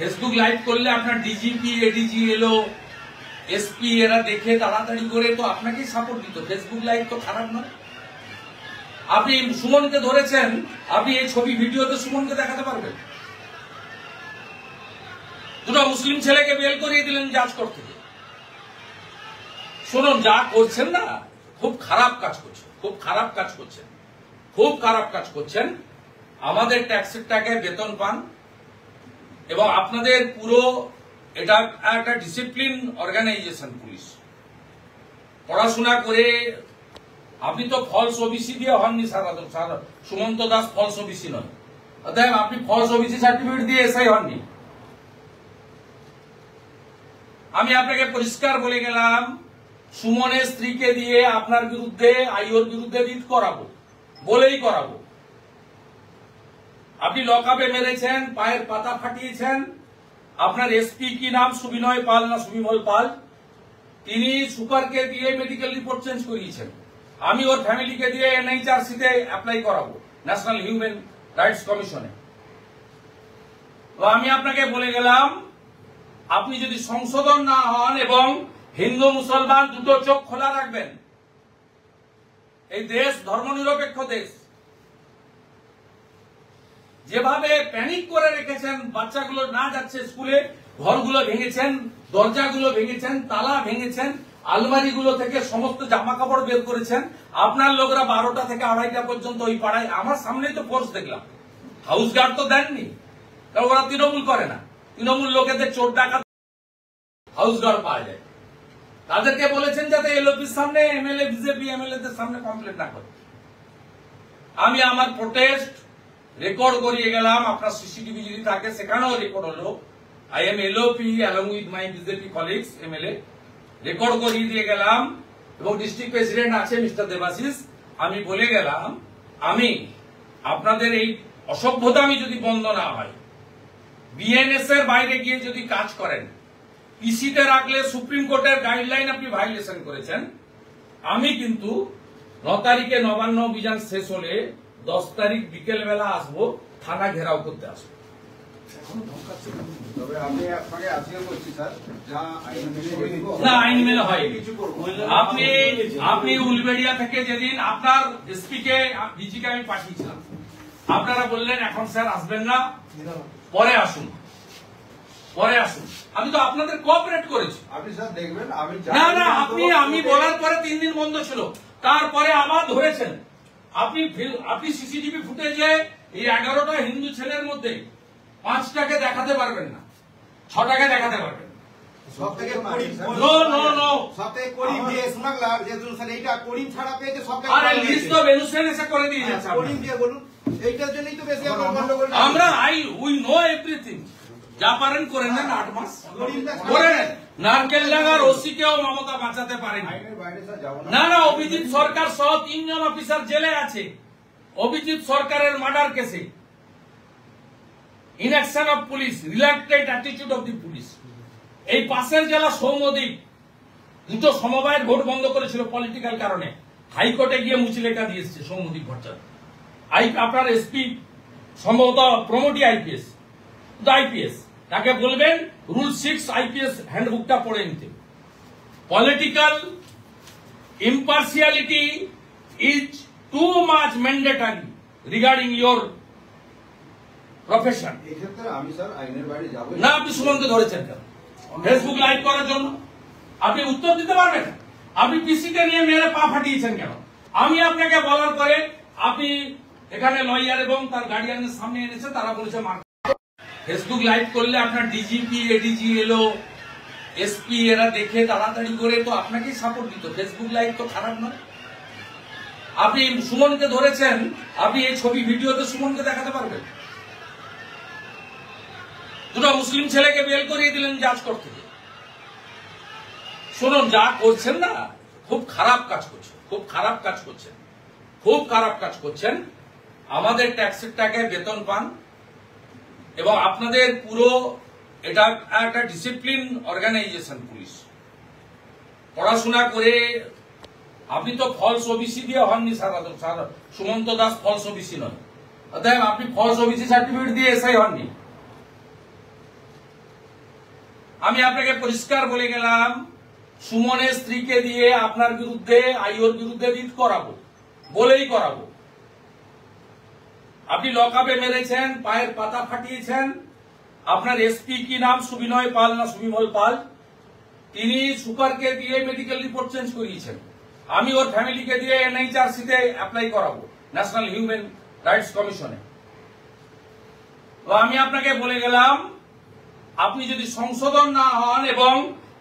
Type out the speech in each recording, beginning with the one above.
Facebook live করলে আপনার DGP ADG এলো এসপি এরা দেখে তাড়াতাড়ি করে তো আপনাকেই সাপোর্ট দিত। ফেসবুক লাইভ তো খারাপ নয়। আপনি সুমনকে ধরেছেন, আপনি এই ছবি ভিডিওতে সুমনকে দেখাতে পারবেন। দুটো মুসলিম ছেলেকে বেল করিয়ে দিলেন জাজ কোর্ট থেকে। শুনুন, যা করছেন না, খুব খারাপ কাজ করছেন, খুব খারাপ কাজ করছেন, খুব খারাপ কাজ করছেন। আমাদের ট্যাক্সের টাকায় বেতন পান এবং আপনাদের পুরো এটা একটা ডিসিপ্লিন অর্গানাইজেশন পুলিশ। পড়াশোনা করে আপনি তো ফলস ওবিসি দিয়ে হননি sir, Sumanta Das false OBC নয়, অতএব আপনি ফলস ওবিসি সার্টিফিকেট দিয়ে এসআই হননি। আমি আপনাকে পরিষ্কার বলে গেলাম, সুমনের স্ত্রীকে দিয়ে আপনার বিরুদ্ধে আইওর বিরুদ্ধে রিট করাবো, বলেই করাবো। আপনি লকআপে মেরেছেন, পায়ের পাতা ফাটিয়েছেন। আপনার এসপি কি নাম, সুবিনয় পাল না সুবিমল পাল, তিনি সুপারকে দিয়ে মেডিকেল রিপোর্ট চেঞ্জ করিয়েছেন। আমি ওর ফ্যামিলিকে দিয়ে NHRC তে অ্যাপ্লাই করাবো, ন্যাশনাল হিউম্যান রাইটস কমিশনে। তো আমি আপনাকে বলে গেলাম, আপনি যদি সংশোধন না হন এবং হিন্দু মুসলমান দুটো চোখ খোলা রাখবেন, এই দেশ ধর্মনিরপেক্ষ দেশ। যেভাবে প্যানিক করে রেখেছেন, বাচ্চাগুলো না যাচ্ছে স্কুলে, ঘরগুলো ভেঙেছেন, দরজাগুলো ভেঙেছেন, তালা ভেঙেছেন, আলমারিগুলো থেকে সমস্ত জামা কাপড় বের করেছেন। আপনার লোকরা 12টা থেকে 2:30 পর্যন্ত ওই পাড়ায়, আমার সামনেই তো ফোর্স দেখলাম। হাউস গার্ড তো দেননি, কারণ ওরা তৃণমূল করে না। তৃণমূল লোকেদের চোর ডাকাত হাউস গার্ড পাওয়া যায়। তাদেরকে বলেছেন যাতে এলওপির সামনে এমএলএ, বিজেপি এমএলএদের সামনে কমপ্লেন না করে। আমি আমার প্রোটেস্ট রেকর্ড করিয়ে গেলাম, আপনার সিসিটিভি যদি থাকে সেখানেও রেকর্ড হলো। I am LOP along with my BJP colleagues MLA, record করিয়ে দিয়ে গেলাম। এবং ডিস্ট্রিক্ট প্রেসিডেন্ট আছে মিস্টার দেবাশিস, আমি বলে গেলাম, আমি আপনাদের এই অসভ্যতা আমি যদি বন্ধ না হয়, বিএনএস এর বাইরে গিয়ে যদি কাজ করেন, পিসিতে রাখলে সুপ্রিম কোর্টের গাইডলাইন আপনি ভাইলেশন করেছেন, আমি কিন্তু 9 তারিখে নবান্ন অভিযান শেষ হলে 10 তারিখ বিকেল বেলা আসবো, থানা ঘেরাও করতে আসবো। না, আইন মেনে হয়। আপনি উলবেড়িয়া থেকে যেদিন আপনার এসপি কে ডিজিকে আমি পাঠিয়েছিলাম, আপনারা বললেন এখন স্যার আসবেন না, পরে আসুন, পরে আসুন। আমি তো আপনাদের কোঅপারেট করেছি। আপনি স্যার দেখবেন, না না, আমি বলার পরে 3 দিন বন্ধ ছিল, তারপরে আবার ধরেছেন। আপনি সিসিটিভি ফুটেজে এই 11টা হিন্দু ছেলের মধ্যে 5টাকে দেখাতে পারবেন না, 6টাকে দেখাতে পারবেন। আমরা উই নো এভরিথিং, যা পারেন করে নেন, 8 মাস করে নেন। নারকেল ডাঙ্গার ওসি কেও মমতা বাঁচাতে পারেনি। না না, অভিজিৎ সরকার সহ 3 জন অফিসার জেলে আছে অভিজিৎ সরকারের মার্ডার কেসে। Inaction of police, রিল্যাক্টেড attitude of the police. এই পাশের জেলা সৌমদ্বীপ, 2টো সমবায়ের ভোট বন্ধ করেছিল পলিটিক্যাল কারণে, হাইকোর্টে গিয়ে মুচলেখা দিয়ে এসছে সৌমদ্বীপ ভট্টাচার্য। আপনার এসপি সম্ভবত প্রমোটি আইপিএস, আইপিএস তাকে বলবেন রুল 6 আইপিএস হ্যান্ডবুকটা পড়ে নিতে। Political ইম্পার্সিয়ালিটি is too much mandatory regarding your profession. না, আপনি সুমনকে ধরেছেন কেন ফেসবুক লাইভ করার জন্য? আপনি উত্তর দিতে পারবেন? আপনি পিসিকে নিয়ে মেরে পা ফাটিয়েছেন কেন? আমি আপনাকে বলার পরে আপনি এখানে লয়ার এবং তার গার্ডিয়ানের সামনে এনেছেন, তারা বলেছে ফেসবুক লাইভ করলে আপনার ডিজিপি এডিজি এলো এসপি এরা দেখে তাড়াতাড়ি করে তো আপনাকেই সাপোর্ট দিত। ফেসবুক লাইভ তো খারাপ নয়। আপনি সুমনকে ধরেছেন, আপনি এই ছবি ভিডিওতে সুমনকে দেখাতে পারবেন। দুটো মুসলিম ছেলেকে বেল করিয়ে দিলেন জাজ কোর্ট থেকে। শুনুন, যা করছেন না, খুব খারাপ কাজ করছেন, খুব খারাপ কাজ করছেন, খুব খারাপ কাজ করছেন। আমাদের ট্যাক্সের টাকায় বেতন পান এবং আপনাদের পুরো এটা একটা ডিসিপ্লিন অর্গানাইজেশন পুলিশ। পড়াশোনা করে আপনি তো ফলস ওবিসি দিয়ে হননি sir, Sumanta Das false OBC নয়, অতএব আপনি ফলস ওবিসি সার্টিফিকেট দিয়ে এসআই হননি। আমি আপনাকে পরিষ্কার বলে গেলাম, সুমনের স্ত্রীকে দিয়ে আপনার বিরুদ্ধে আইওর বিরুদ্ধে রিট করাবো, বলেই করাবো। আপনি লকআপে মেরেছেন, পায়ের পাতা ফাটিয়েছেন। আপনার এসপি কি নাম, সুবিনয় পাল না সুবিমল পাল, তিনি সুপারকে দিয়ে মেডিকেল রিপোর্ট চেঞ্জ করিয়েছেন। আমি ওর ফ্যামিলিকে দিয়ে NHRC তে অ্যাপ্লাই করাবো, ন্যাশনাল হিউম্যান রাইটস কমিশনে। তো আমি আপনাকে বলে গেলাম, আপনি যদি সংশোধন না হন এবং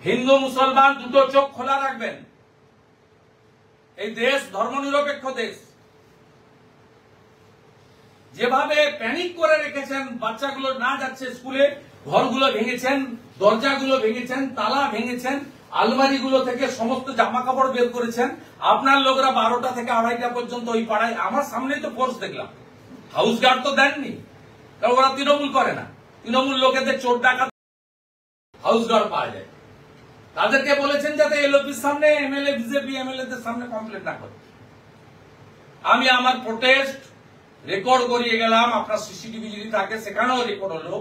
হিন্দু মুসলমান দুটো চোখ খোলা রাখবেন, এই দেশ ধর্মনিরপেক্ষ দেশ, যেভাবে প্যানিক করে রেখেছেন, বাচ্চাগুলো না যাচ্ছে স্কুলে, ঘরগুলো ভেঙেছেন, দরজাগুলো ভেঙেছেন, তালা ভেঙেছেন, আলমারিগুলো থেকে সমস্ত জামা কাপড় বের করেছেন। আপনার লোকরা 12টা থেকে 2:30 পর্যন্ত ওই পাড়ায়, আমার সামনেই তো ফোর্স দেখলাম, হাউস গার্ড তো দেননি, কারণ ওরা তৃণমূল করে না। তৃণমূল লোকেদের চোর ডাকাত হাউস গার্ড পাওয়া যায়। তাদেরকে বলেছেন যাতে এলওপির সামনে এমএলএ, বিজেপি এমএলএ দের সামনে কমপ্লেন না করে। আমি আমার প্রোটেস্ট রেকর্ড করিয়ে গেলাম, আপনার সিসিটিভি যদি থাকে সেখানেও রেকর্ড হলো।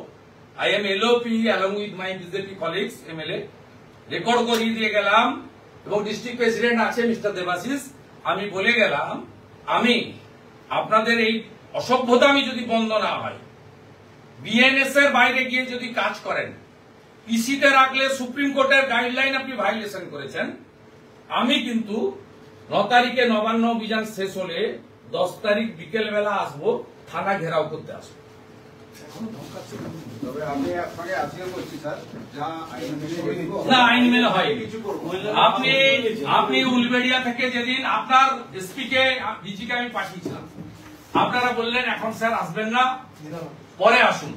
I am LOP along with my BJP colleagues MLA, record করিয়ে দিয়ে গেলাম। এবং ডিস্ট্রিক্ট প্রেসিডেন্ট আছে মিস্টার দেবাশিস, আমি বলে গেলাম, আমি আপনাদের এই অসভ্যতা আমি যদি বন্ধ না হয়, বিএনএস এর বাইরে গিয়ে যদি কাজ করেন, পিসিতে রাখলে সুপ্রিম কোর্টের গাইডলাইন আপনি ভাইলেশন করেছেন, আমি কিন্তু 9 তারিখে নবান্ন অভিযান শেষ হলে 10 তারিখ বিকেল বেলা আসবো, থানা ঘেরাও করতে আসবো। তবে আমি আপনাকে আজকে বলছি স্যার, যা আইন না, আইন মেনে হয়। আপনি উলবেড়িয়া থেকে যেদিন আপনার এসপি কে ডিজি কে আমি পাঠিয়েছিলাম, আপনারা বললেন এখন স্যার আসবেন না, পরে আসুন,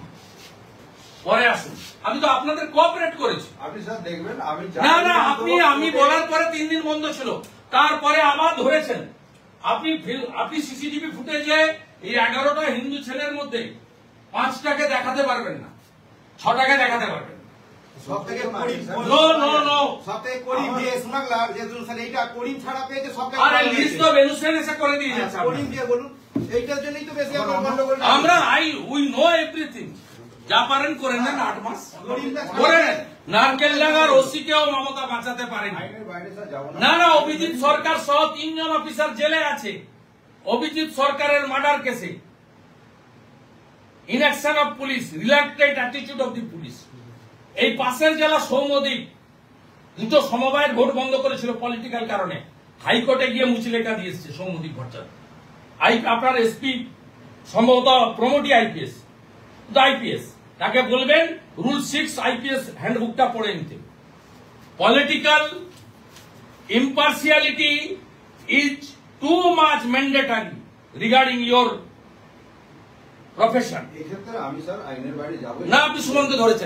পরে আসুন। আমি তো আপনাদের কোঅপারেট করেছি। আপনি স্যার দেখবেন, আমি না না, আমি বলার পরে 3 দিন বন্ধ ছিল, তারপরে আবার ধরেছেন। আপনি সিসিটিভি ফুটেজে এই 11টা হিন্দু ছেলের মধ্যে 5টাকে দেখাতে পারবেন না, 6টাকে দেখাতে পারবেন। সবথেকে নো নো নো, সবথেকে করিম দিয়ে শোনালাম যে স্যার এইটা করিম ছাড়া পেয়েছে সবথেকে। আরে লিস্ট তো বেনুসেন এসে করে দিয়ে যাচ্ছে। করিম দিয়ে বলুন, এইটার জন্যই তো বেশি আমরা গন্ডগোল। আমরা উই নো এভরিথিং। যা পারেন করে নেন, 8 মাস করে নেন। নারকেল ডাঙ্গার ওসি কেও মমতা বাঁচাতে পারেনি। আইনের বাইরে স্যার যাব না। না না, অভিজিৎ সরকার সহ 3 জন অফিসার জেলে আছে অভিজিৎ সরকারের মার্ডার কেসে। Inaction of police, রিল্যাক্টেড attitude of the police. এই পাশের জেলা সৌমদ্বীপ, দুটো সমবায়ের ভোট বন্ধ করেছিল পলিটিক্যাল কারণে, হাইকোর্টে গিয়ে মুচলেখা দিয়ে এসছে সৌমদ্বীপ ভট্টাচার্য। আপনার এসপি সম্ভবত প্রমোটি আইপিএস, আইপিএস তাকে বলবেন রুল 6 আইপিএস হ্যান্ডবুকটা পড়ে নিতে। Political impartiality is too much mandatory regarding your profession. এই ক্ষেত্রে আমি স্যার আইনের বাইরে যাব না, আপনি সুমনকে ধরেছেন।